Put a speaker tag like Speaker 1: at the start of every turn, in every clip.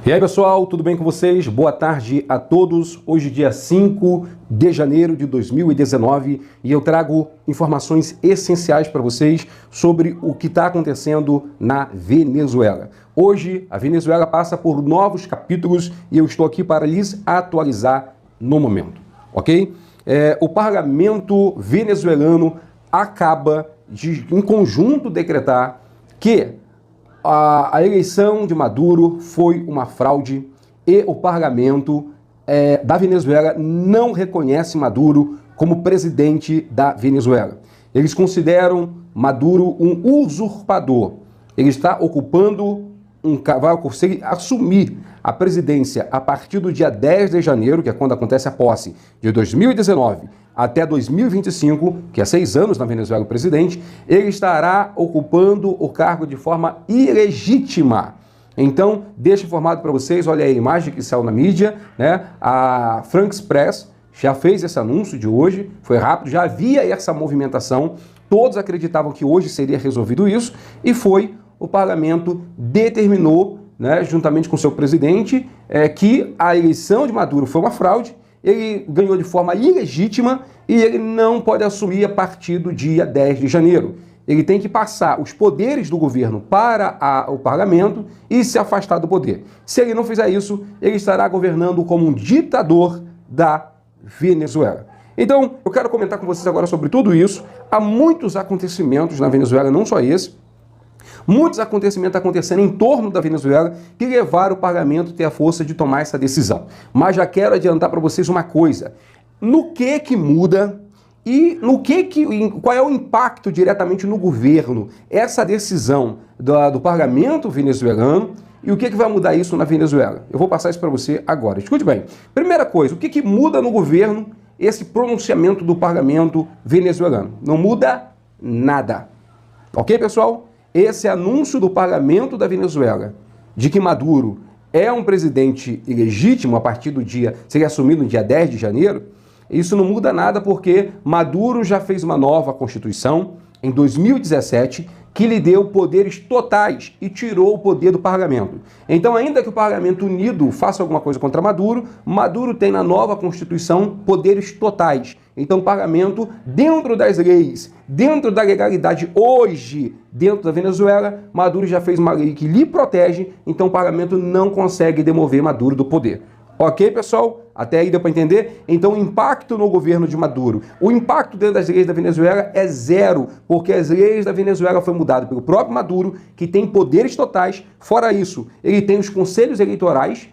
Speaker 1: E aí pessoal, tudo bem com vocês? Boa tarde a todos. Hoje dia 5 de janeiro de 2019 e eu trago informações essenciais para vocês sobre o que está acontecendo na Venezuela. Hoje a Venezuela passa por novos capítulos e eu estou aqui para lhes atualizar no momento, ok? O parlamento venezuelano acaba de, em conjunto, decretar que a eleição de Maduro foi uma fraude e o parlamento da Venezuela não reconhece Maduro como presidente da Venezuela. Eles consideram Maduro um usurpador. Ele está ocupando, vai conseguir assumir a presidência a partir do dia 10 de janeiro, que é quando acontece a posse, de 2019 até 2025, que é 6 anos na Venezuela o presidente, ele estará ocupando o cargo de forma ilegítima. Então, deixo informado para vocês, olha aí a imagem que saiu na mídia, né? A France Press já fez esse anúncio de hoje, foi rápido, já havia essa movimentação, todos acreditavam que hoje seria resolvido isso, e foi, o parlamento determinou, né, juntamente com seu presidente, que a eleição de Maduro foi uma fraude, ele ganhou de forma ilegítima e ele não pode assumir a partir do dia 10 de janeiro. Ele tem que passar os poderes do governo para o parlamento e se afastar do poder. Se ele não fizer isso, ele estará governando como um ditador da Venezuela. Então, eu quero comentar com vocês agora sobre tudo isso. Há muitos acontecimentos na Venezuela, não só esse. Muitos acontecimentos acontecendo em torno da Venezuela que levaram o parlamento a ter a força de tomar essa decisão. Mas já quero adiantar para vocês uma coisa. No que muda e qual é o impacto diretamente no governo essa decisão do parlamento venezuelano e o que vai mudar isso na Venezuela? Eu vou passar isso para você agora. Escute bem. Primeira coisa, o que muda no governo esse pronunciamento do parlamento venezuelano? Não muda nada. Ok, pessoal? Esse anúncio do parlamento da Venezuela de que Maduro é um presidente ilegítimo a partir do dia, seria assumido no dia 10 de janeiro, isso não muda nada porque Maduro já fez uma nova constituição em 2017 que lhe deu poderes totais e tirou o poder do parlamento. Então, ainda que o parlamento unido faça alguma coisa contra Maduro, Maduro tem na nova constituição poderes totais. Então, o parlamento, dentro das leis, dentro da legalidade hoje, dentro da Venezuela, Maduro já fez uma lei que lhe protege, então o parlamento não consegue demover Maduro do poder. Ok, pessoal? Até aí deu para entender? Então, o impacto no governo de Maduro, o impacto dentro das leis da Venezuela é zero, porque as leis da Venezuela foram mudadas pelo próprio Maduro, que tem poderes totais. Fora isso, ele tem os conselhos eleitorais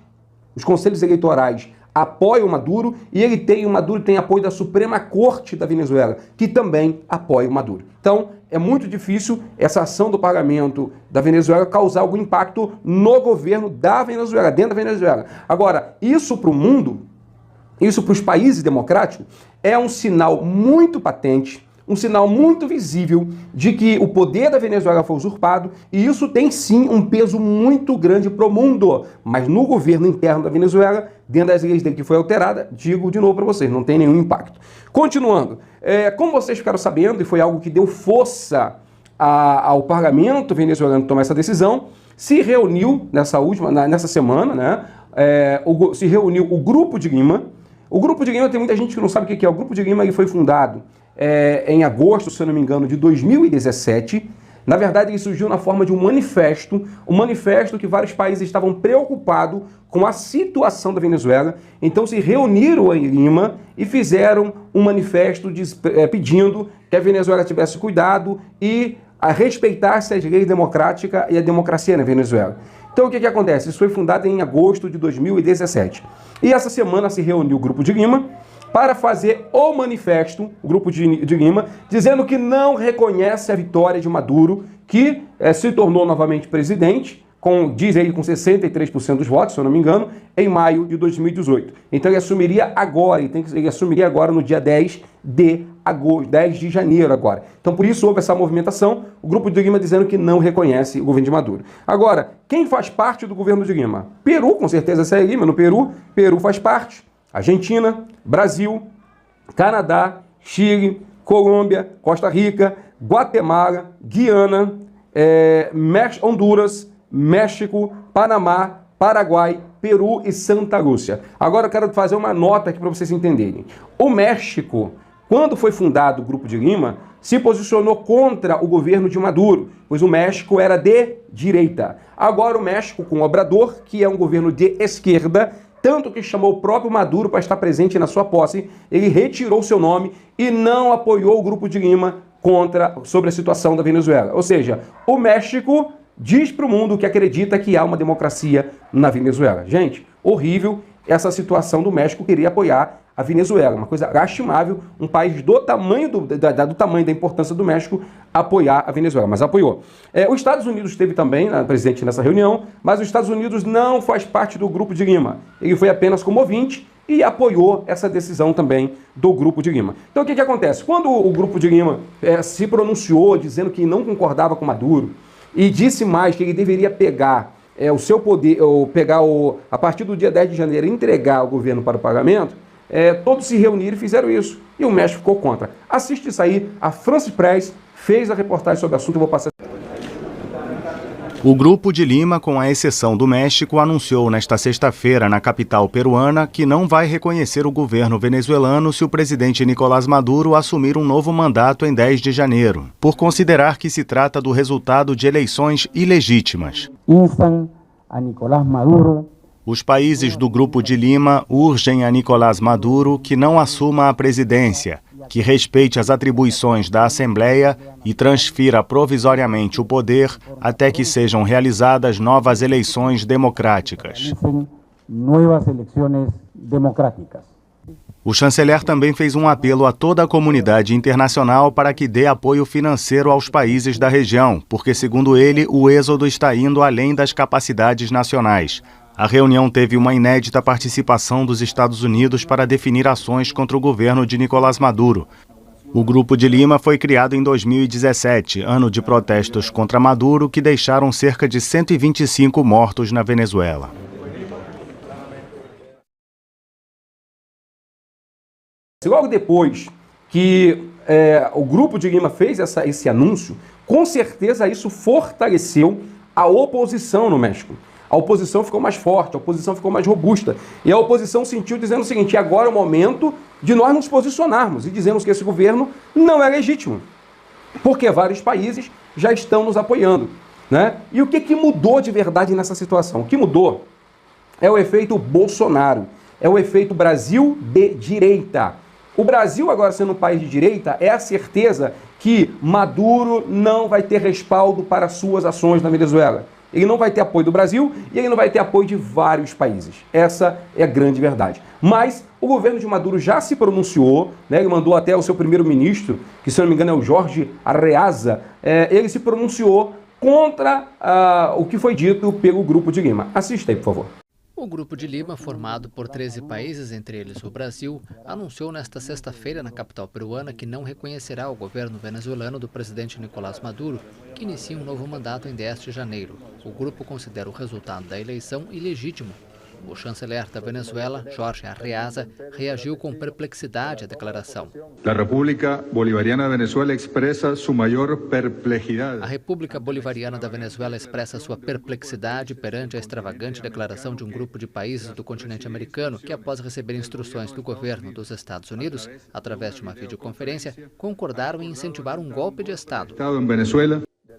Speaker 1: apoiam o Maduro e o Maduro tem apoio da Suprema Corte da Venezuela, que também apoia o Maduro. Então, é muito difícil essa ação do parlamento da Venezuela causar algum impacto no governo da Venezuela, dentro da Venezuela. Agora, isso para o mundo, isso para os países democráticos, é um sinal muito patente, um sinal muito visível de que o poder da Venezuela foi usurpado e isso tem sim um peso muito grande para o mundo. Mas no governo interno da Venezuela, dentro das leis dele que foi alterada, digo de novo para vocês, não tem nenhum impacto. Continuando, como vocês ficaram sabendo, e foi algo que deu força ao parlamento venezuelano tomar essa decisão, se reuniu nessa semana, né? Se reuniu o Grupo de Lima. O Grupo de Lima, tem muita gente que não sabe o que é. O Grupo de Lima ele foi fundado em agosto, se eu não me engano, de 2017. Na verdade, ele surgiu na forma de um manifesto que vários países estavam preocupados com a situação da Venezuela. Então se reuniram em Lima e fizeram um manifesto pedindo que a Venezuela tivesse cuidado e respeitasse as leis democráticas e a democracia na Venezuela. Então o que acontece? Isso foi fundado em agosto de 2017. E essa semana se reuniu o Grupo de Lima para fazer o manifesto, o Grupo de Lima, dizendo que não reconhece a vitória de Maduro, que se tornou novamente presidente, diz ele com 63% dos votos, se eu não me engano, em maio de 2018. Então ele assumiria agora, ele assumiria agora no dia 10 de janeiro agora. Então por isso houve essa movimentação, o Grupo de Lima dizendo que não reconhece o governo de Maduro. Agora, quem faz parte do governo de Lima? Peru, com certeza, essa é Lima, no Peru faz parte. Argentina, Brasil, Canadá, Chile, Colômbia, Costa Rica, Guatemala, Guiana, Honduras, México, Panamá, Paraguai, Peru e Santa Lúcia. Agora eu quero fazer uma nota aqui para vocês entenderem. O México, quando foi fundado o Grupo de Lima, se posicionou contra o governo de Maduro, pois o México era de direita. Agora o México, com o Obrador, que é um governo de esquerda, tanto que chamou o próprio Maduro para estar presente na sua posse, ele retirou seu nome e não apoiou o Grupo de Lima sobre a situação da Venezuela. Ou seja, o México diz para o mundo que acredita que há uma democracia na Venezuela. Gente, horrível essa situação do México querer apoiar a Venezuela. Uma coisa lastimável, um país do tamanho da importância do México apoiar a Venezuela, mas apoiou. Os Estados Unidos esteve também presente nessa reunião, mas os Estados Unidos não faz parte do Grupo de Lima. Ele foi apenas como ouvinte e apoiou essa decisão também do Grupo de Lima. Então o que acontece? Quando o Grupo de Lima se pronunciou dizendo que não concordava com Maduro e disse mais que ele deveria pegar o seu poder, a partir do dia 10 de janeiro, entregar o governo para o pagamento, todos se reuniram e fizeram isso. E o México ficou contra. Assiste isso aí, a France Press fez a reportagem sobre o assunto, eu vou passar.
Speaker 2: O Grupo de Lima, com a exceção do México, anunciou nesta sexta-feira na capital peruana que não vai reconhecer o governo venezuelano se o presidente Nicolás Maduro assumir um novo mandato em 10 de janeiro, por considerar que se trata do resultado de eleições ilegítimas.
Speaker 3: Instam a Nicolás Maduro.
Speaker 2: Os países do Grupo de Lima urgem a Nicolás Maduro que não assuma a presidência, que respeite as atribuições da Assembleia e transfira provisoriamente o poder até que sejam realizadas novas eleições democráticas. O chanceler também fez um apelo a toda a comunidade internacional para que dê apoio financeiro aos países da região, porque, segundo ele, o êxodo está indo além das capacidades nacionais. A reunião teve uma inédita participação dos Estados Unidos para definir ações contra o governo de Nicolás Maduro. O Grupo de Lima foi criado em 2017, ano de protestos contra Maduro, que deixaram cerca de 125 mortos na Venezuela.
Speaker 1: Logo depois que o Grupo de Lima fez esse anúncio, com certeza isso fortaleceu a oposição no México. A oposição ficou mais forte, a oposição ficou mais robusta. E a oposição sentiu dizendo o seguinte: agora é o momento de nós nos posicionarmos e dizermos que esse governo não é legítimo, porque vários países já estão nos apoiando, né? E o que mudou de verdade nessa situação? O que mudou é o efeito Bolsonaro, é o efeito Brasil de direita. O Brasil, agora sendo um país de direita, é a certeza que Maduro não vai ter respaldo para suas ações na Venezuela. Ele não vai ter apoio do Brasil e ele não vai ter apoio de vários países. Essa é a grande verdade. Mas o governo de Maduro já se pronunciou, né? Ele mandou até o seu primeiro-ministro, que se não me engano é o Jorge Arreaza, ele se pronunciou contra o que foi dito pelo Grupo de Lima. Assista aí, por favor.
Speaker 4: O Grupo de Lima, formado por 13 países, entre eles o Brasil, anunciou nesta sexta-feira na capital peruana que não reconhecerá o governo venezuelano do presidente Nicolás Maduro, que inicia um novo mandato em 10 de janeiro. O grupo considera o resultado da eleição ilegítimo. O chanceler da Venezuela, Jorge Arreaza, reagiu com perplexidade à declaração.
Speaker 5: A República Bolivariana da Venezuela expressa sua maior perplexidade.
Speaker 4: A República Bolivariana da Venezuela expressa sua perplexidade perante a extravagante declaração de um grupo de países do continente americano que, após receber instruções do governo dos Estados Unidos, através de uma videoconferência, concordaram em incentivar um golpe de Estado.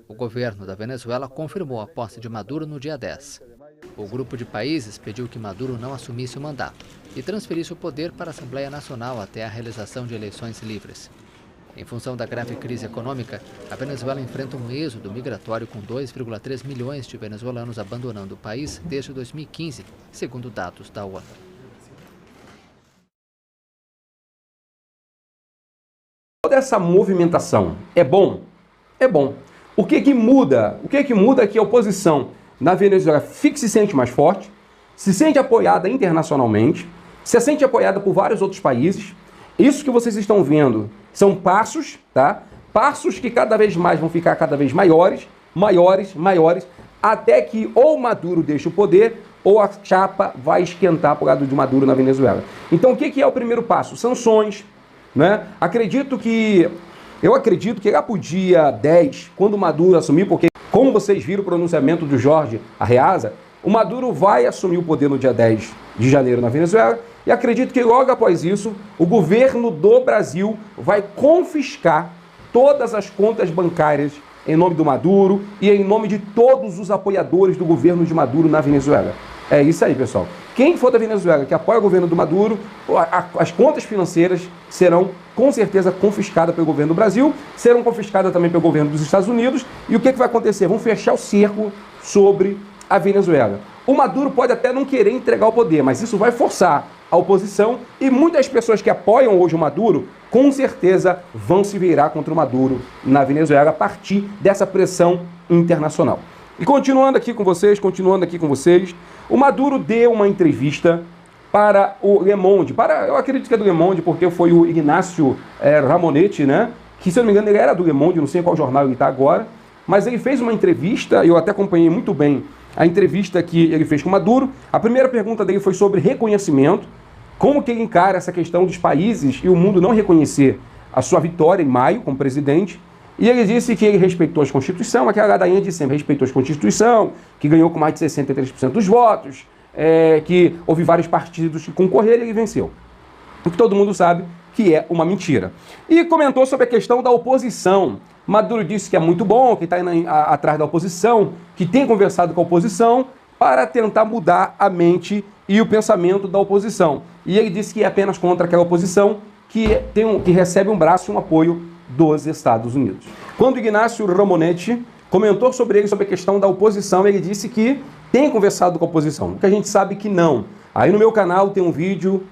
Speaker 4: O governo da Venezuela confirmou a posse de Maduro no dia 10. O grupo de países pediu que Maduro não assumisse o mandato e transferisse o poder para a Assembleia Nacional até a realização de eleições livres. Em função da grave crise econômica, a Venezuela enfrenta um êxodo migratório com 2,3 milhões de venezuelanos abandonando o país desde 2015, segundo dados da ONU.
Speaker 1: Toda essa movimentação é bom? É bom. O que muda? O que muda é que a oposição na Venezuela se sente mais forte, se sente apoiada internacionalmente, se sente apoiada por vários outros países. Isso que vocês estão vendo são passos, tá? Passos que cada vez mais vão ficar cada vez maiores, até que ou Maduro deixa o poder ou a chapa vai esquentar por lado de Maduro na Venezuela. Então o que é o primeiro passo? Sanções, né? Eu acredito que lá pro dia 10, quando Maduro assumir, porque como vocês viram o pronunciamento do Jorge Arreaza, o Maduro vai assumir o poder no dia 10 de janeiro na Venezuela e acredito que logo após isso, o governo do Brasil vai confiscar todas as contas bancárias em nome do Maduro e em nome de todos os apoiadores do governo de Maduro na Venezuela. É isso aí, pessoal. Quem for da Venezuela que apoia o governo do Maduro, as contas financeiras serão com certeza confiscadas pelo governo do Brasil, serão confiscadas também pelo governo dos Estados Unidos. E o que vai acontecer? Vão fechar o cerco sobre a Venezuela. O Maduro pode até não querer entregar o poder, mas isso vai forçar a oposição e muitas pessoas que apoiam hoje o Maduro, com certeza vão se virar contra o Maduro na Venezuela a partir dessa pressão internacional. E continuando aqui com vocês, o Maduro deu uma entrevista para o Le Monde, eu acredito que é do Le Monde, porque foi o Ignacio Ramonetti, né? Que, se eu não me engano, ele era do Le Monde, não sei em qual jornal ele está agora, mas ele fez uma entrevista, eu até acompanhei muito bem a entrevista que ele fez com o Maduro. A primeira pergunta dele foi sobre reconhecimento, como que ele encara essa questão dos países e o mundo não reconhecer a sua vitória em maio como presidente. E ele disse que ele respeitou a Constituição, aquela ladainha de sempre, respeitou a Constituição, que ganhou com mais de 63% dos votos, que houve vários partidos que concorreram e ele venceu. O que todo mundo sabe que é uma mentira. E comentou sobre a questão da oposição. Maduro disse que é muito bom, que está indo atrás da oposição, que tem conversado com a oposição para tentar mudar a mente e o pensamento da oposição. E ele disse que é apenas contra aquela oposição que recebe um braço e um apoio dos Estados Unidos. Quando Ignacio Ramonetti comentou sobre a questão da oposição, ele disse que tem conversado com a oposição, que a gente sabe que não. Aí no meu canal tem um vídeo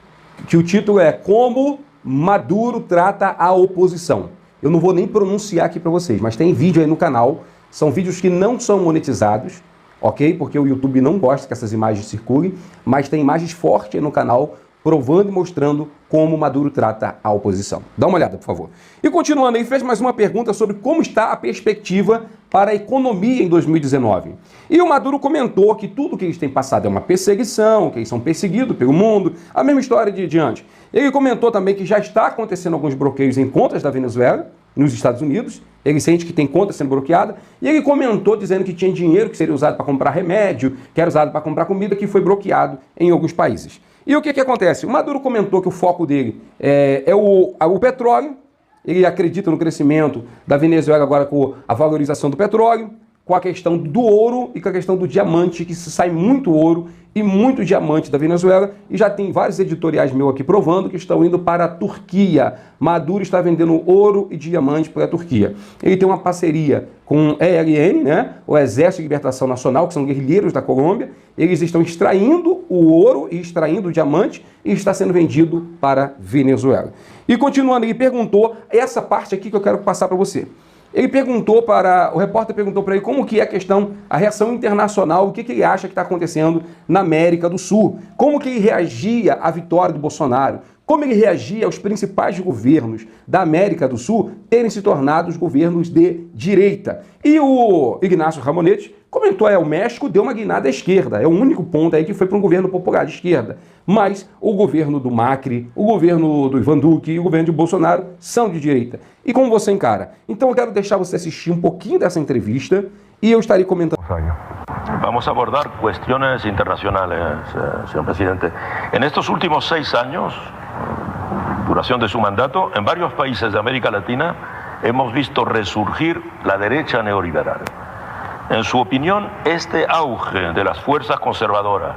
Speaker 1: que o título é Como Maduro Trata a Oposição. Eu não vou nem pronunciar aqui para vocês, mas tem vídeo aí no canal, são vídeos que não são monetizados, ok? Porque o YouTube não gosta que essas imagens circulem, mas tem imagens fortes aí no canal provando e mostrando como Maduro trata a oposição. Dá uma olhada, por favor. E continuando aí, fez mais uma pergunta sobre como está a perspectiva para a economia em 2019. E o Maduro comentou que tudo que eles têm passado é uma perseguição, que eles são perseguidos pelo mundo, a mesma história de antes. Ele comentou também que já está acontecendo alguns bloqueios em contas da Venezuela, nos Estados Unidos. Ele sente que tem conta sendo bloqueada. E ele comentou dizendo que tinha dinheiro que seria usado para comprar remédio, que era usado para comprar comida, que foi bloqueado em alguns países. E o que acontece? O Maduro comentou que o foco dele é o petróleo. Ele acredita no crescimento da Venezuela agora com a valorização do petróleo, com a questão do ouro e com a questão do diamante, que se sai muito ouro e muito diamante da Venezuela. E já tem vários editoriais meus aqui provando que estão indo para a Turquia. Maduro está vendendo ouro e diamante para a Turquia. Ele tem uma parceria com o ELN, né, o Exército de Libertação Nacional, que são guerrilheiros da Colômbia. Eles estão extraindo o ouro e extraindo o diamante e está sendo vendido para a Venezuela. E continuando, ele perguntou essa parte aqui que eu quero passar para você. O repórter perguntou para ele como que é a reação internacional, o que ele acha que está acontecendo na América do Sul, como que ele reagia à vitória do Bolsonaro, como ele reagia aos principais governos da América do Sul terem se tornado os governos de direita. E o Ignacio Ramonetti comentou, o México deu uma guinada à esquerda, é o único ponto aí que foi para um governo popular de esquerda. Mas o governo do Macri, o governo do Ivan Duque e o governo de Bolsonaro são de direita. E como você encara? Então eu quero deixar você assistir um pouquinho dessa entrevista y yo estaré comentando.
Speaker 6: Vamos a abordar cuestiones internacionales, señor presidente. En estos últimos 6 años, duración de su mandato, en varios países de América Latina hemos visto resurgir la derecha neoliberal. En su opinión, este auge de las fuerzas conservadoras,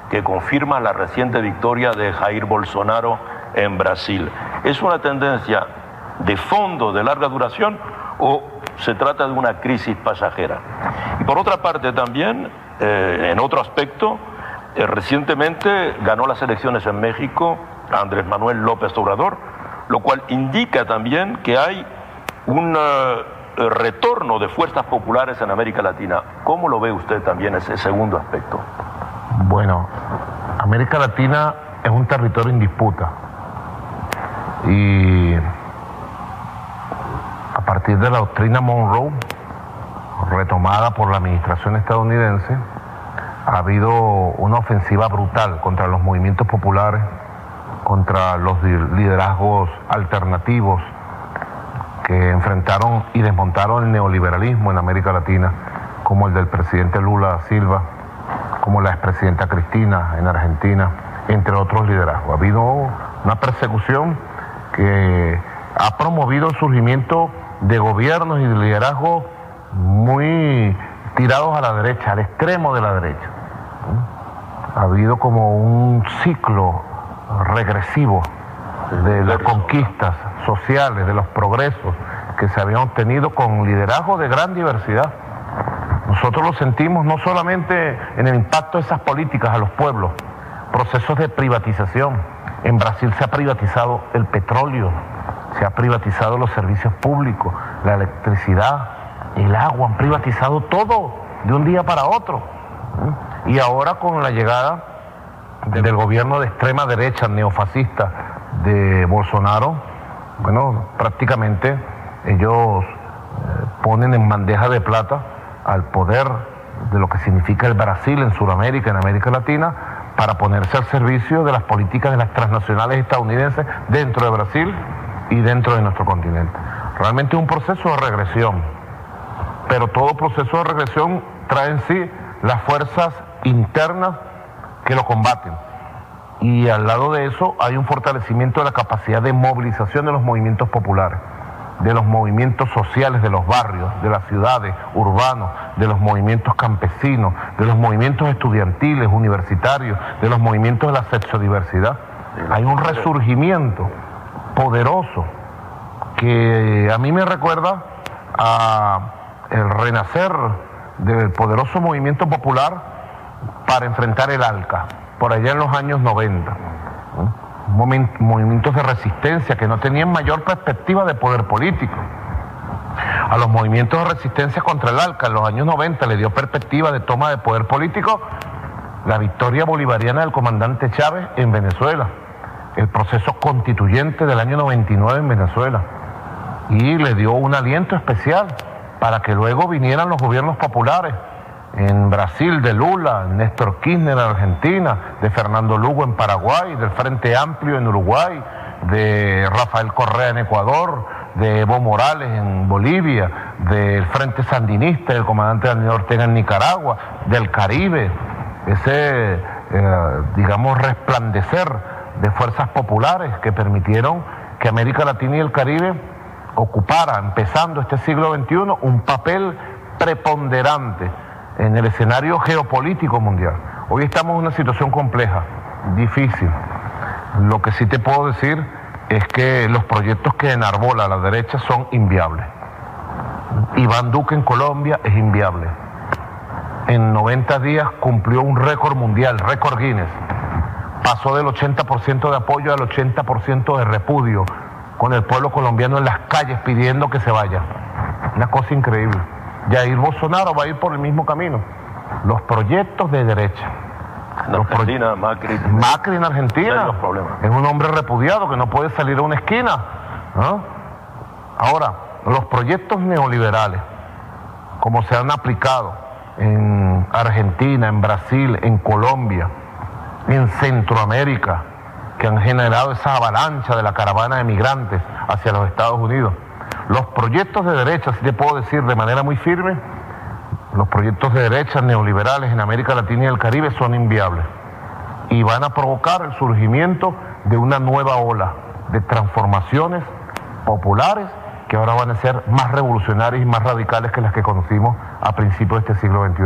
Speaker 6: que confirma la reciente victoria de Jair Bolsonaro en Brasil, ¿es una tendencia de fondo de larga duración o se trata de una crisis pasajera? Y por otra parte también, en otro aspecto, recientemente ganó las elecciones en México Andrés Manuel López Obrador, lo cual indica también que hay un retorno de fuerzas populares en América Latina. ¿Cómo lo ve usted también ese segundo aspecto?
Speaker 7: Bueno, América Latina es un territorio en disputa y a partir de la doctrina Monroe, retomada por la administración estadounidense, ha habido una ofensiva brutal contra los movimientos populares, contra los liderazgos alternativos que enfrentaron y desmontaron el neoliberalismo en América Latina, como el del presidente Lula da Silva, como la expresidenta Cristina en Argentina, entre otros liderazgos. Ha habido una persecución que ha promovido el surgimiento de gobiernos y de liderazgos muy tirados a la derecha, al extremo de la derecha. Ha habido como un ciclo regresivo de las conquistas sociales, de los progresos que se habían obtenido con liderazgo de gran diversidad. Nosotros lo sentimos no solamente en el impacto de esas políticas a los pueblos, procesos de privatización. En Brasil se ha privatizado el petróleo, se ha privatizado los servicios públicos, la electricidad, el agua, han privatizado todo de un día para otro. Y ahora con la llegada del gobierno de extrema derecha neofascista de Bolsonaro, bueno, prácticamente ellos ponen en bandeja de plata al poder de lo que significa el Brasil en Sudamérica, en América Latina, para ponerse al servicio de las políticas de las transnacionales estadounidenses dentro de Brasil y dentro de nuestro continente. Realmente es un proceso de regresión, pero todo proceso de regresión trae en sí las fuerzas internas que lo combaten. Y al lado de eso hay un fortalecimiento de la capacidad de movilización de los movimientos populares, de los movimientos sociales de los barrios, de las ciudades, urbanos, de los movimientos campesinos, de los movimientos estudiantiles, universitarios, de los movimientos de la sexodiversidad. Hay un resurgimiento poderoso que a mí me recuerda a el renacer del poderoso movimiento popular para enfrentar el ALCA, por allá en los años 90. Movimientos de resistencia que no tenían mayor perspectiva de poder político. A los movimientos de resistencia contra el ALCA en los años 90 le dio perspectiva de toma de poder político la victoria bolivariana del comandante Chávez en Venezuela, el proceso constituyente del año 99 en Venezuela, y le dio un aliento especial para que luego vinieran los gobiernos populares en Brasil de Lula, Néstor Kirchner en Argentina, de Fernando Lugo en Paraguay, del Frente Amplio en Uruguay, de Rafael Correa en Ecuador, de Evo Morales en Bolivia, del Frente Sandinista, del comandante Daniel Ortega en Nicaragua, del Caribe, ese, digamos, resplandecer de fuerzas populares que permitieron que América Latina y el Caribe ocupara, empezando este siglo XXI, un papel preponderante en el escenario geopolítico mundial. Hoy estamos en una situación compleja, difícil. Lo que sí te puedo decir es que los proyectos que enarbola la derecha son inviables. Iván Duque en Colombia es inviable. En 90 días cumplió un récord mundial, récord Guinness. Pasó del 80% de apoyo al 80% de repudio, con el pueblo colombiano en las calles pidiendo que se vaya. Una cosa increíble. Jair Bolsonaro va a ir por el mismo camino. Los proyectos de derecha.
Speaker 6: En Argentina,
Speaker 7: Macri en Argentina.
Speaker 6: Los problemas.
Speaker 7: Es un hombre repudiado que no puede salir a una esquina, ¿no? Ahora, los proyectos neoliberales, como se han aplicado en Argentina, en Brasil, en Colombia, en Centroamérica, que han generado esa avalancha de la caravana de migrantes hacia los Estados Unidos. Los proyectos de derecha, si te puedo decir de manera muy firme, los proyectos de derecha neoliberales en América Latina y el Caribe son inviables y van a provocar el surgimiento de una nueva ola de transformaciones populares que ahora van a ser más revolucionarias y más radicales que las que conocimos a principios de este siglo XXI.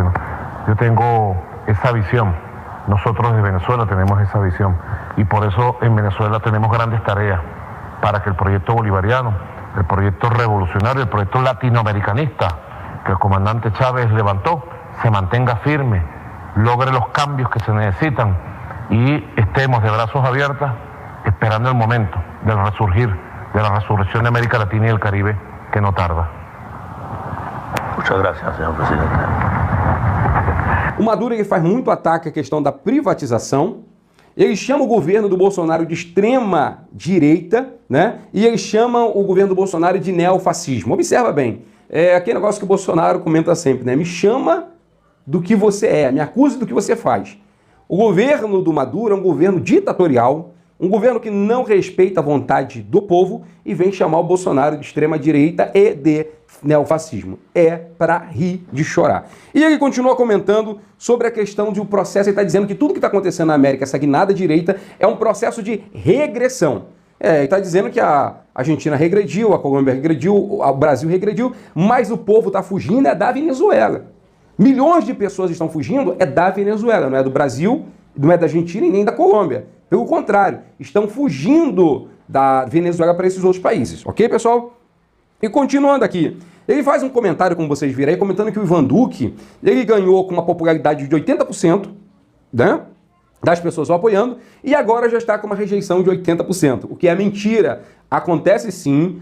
Speaker 7: Yo tengo esa visión, nosotros de Venezuela tenemos esa visión y por eso en Venezuela tenemos grandes tareas para que el proyecto bolivariano, el proyecto revolucionario, el proyecto latinoamericanista que el comandante Chávez levantó, se mantenga firme, logre los cambios que se necesitan y estemos de brazos abiertos esperando el momento del resurgir, de la resurrección de América Latina y el Caribe, que no tarda.
Speaker 6: Muchas gracias, señor presidente.
Speaker 1: O Maduro ele faz muito ataque à questão da privatização. Ele chama o governo do Bolsonaro de extrema direita, né? E ele chama o governo do Bolsonaro de neofascismo. Observa bem, é aquele negócio que o Bolsonaro comenta sempre, né? Me chama do que você é, me acuse do que você faz. O governo do Maduro é um governo ditatorial, Um governo que não respeita a vontade do povo e vem chamar o Bolsonaro de extrema-direita e de neofascismo. É para rir de chorar. E ele continua comentando sobre a questão de um processo, ele está dizendo que tudo que está acontecendo na América, essa guinada direita, é um processo de regressão. Ele está dizendo que a Argentina regrediu, a Colômbia regrediu, o Brasil regrediu, mas o povo está fugindo é da Venezuela. Milhões de pessoas estão fugindo é da Venezuela, não é do Brasil, não é da Argentina e nem da Colômbia. Pelo contrário, estão fugindo da Venezuela para esses outros países. Ok, pessoal? E continuando aqui, ele faz um comentário, como vocês viram aí, comentando que o Ivan Duque, ele ganhou com uma popularidade de 80%, né, das pessoas o apoiando, e agora já está com uma rejeição de 80%, o que é mentira. Acontece sim,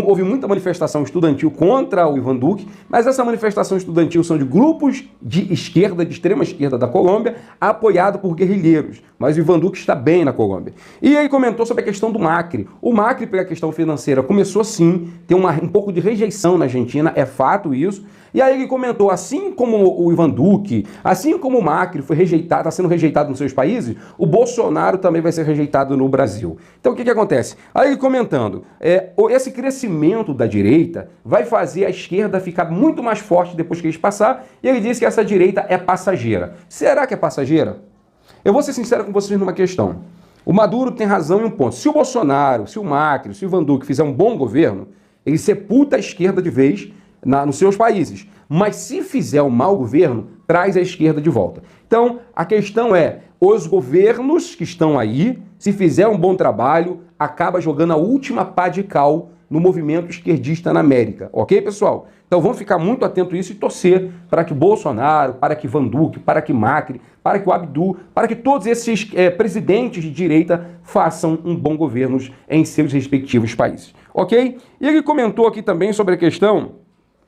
Speaker 1: houve muita manifestação estudantil contra o Ivan Duque, mas essa manifestação estudantil são de grupos de esquerda, de extrema esquerda da Colômbia, apoiado por guerrilheiros. Mas o Ivan Duque está bem na Colômbia. E ele comentou sobre a questão do Macri. O Macri, pela questão financeira, começou sim a ter um pouco de rejeição na Argentina, é fato isso. E aí ele comentou, assim como o Ivan Duque, assim como o Macri foi rejeitado, está sendo rejeitado nos seus países, o Bolsonaro também vai ser rejeitado no Brasil. Então o que acontece? Aí ele comentando, esse crescimento da direita vai fazer a esquerda ficar muito mais forte depois que eles passar, e ele disse que essa direita é passageira. Será que é passageira? Eu vou ser sincero com vocês numa questão. O Maduro tem razão em um ponto. Se o Bolsonaro, se o Macri, se o Ivan Duque fizer um bom governo, ele sepulta a esquerda de vez nos seus países. Mas se fizer um mau governo, traz a esquerda de volta. Então, a questão é, os governos que estão aí, se fizer um bom trabalho, acaba jogando a última pá de cal no movimento esquerdista na América. Ok, pessoal? Então vamos ficar muito atento a isso e torcer para que Bolsonaro, para que Ivan Duque, para que Macri, para que o Abdu, para que todos esses presidentes de direita façam um bom governo em seus respectivos países. Ok? E ele comentou aqui também sobre a questão,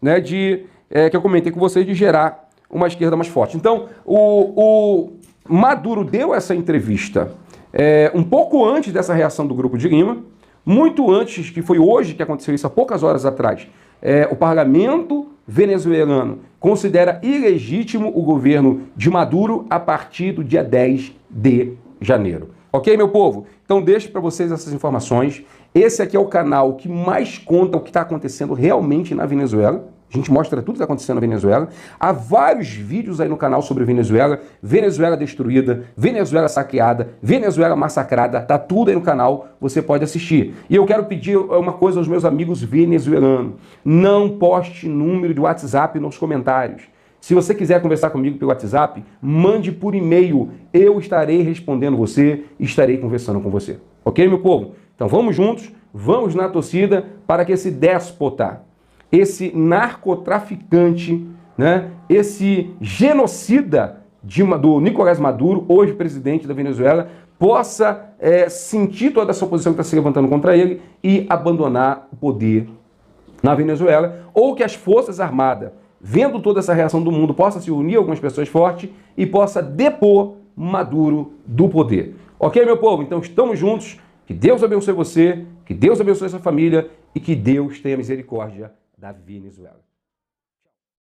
Speaker 1: né, que eu comentei com vocês, de gerar uma esquerda mais forte. Então, o Maduro deu essa entrevista um pouco antes dessa reação do Grupo de Lima, muito antes, que foi hoje que aconteceu isso, há poucas horas atrás. O parlamento venezuelano considera ilegítimo o governo de Maduro a partir do dia 10 de janeiro. Ok, meu povo? Então deixo para vocês essas informações. Esse aqui é o canal que mais conta o que está acontecendo realmente na Venezuela. A gente mostra tudo que está acontecendo na Venezuela. Há vários vídeos aí no canal sobre Venezuela. Venezuela destruída, Venezuela saqueada, Venezuela massacrada. Tá tudo aí no canal, você pode assistir. E eu quero pedir uma coisa aos meus amigos venezuelanos. Não poste número de WhatsApp nos comentários. Se você quiser conversar comigo pelo WhatsApp, mande por e-mail. Eu estarei respondendo você e estarei conversando com você. Ok, meu povo? Então vamos juntos, vamos na torcida para que esse déspota, esse narcotraficante, né, esse genocida do Nicolás Maduro, hoje presidente da Venezuela, possa sentir toda essa oposição que está se levantando contra ele e abandonar o poder na Venezuela, ou que as Forças Armadas, vendo toda essa reação do mundo, possa se unir a algumas pessoas fortes e possa depor Maduro do poder. Ok, meu povo? Então estamos juntos. Que Deus abençoe você, que Deus abençoe sua família e que Deus tenha misericórdia da Venezuela.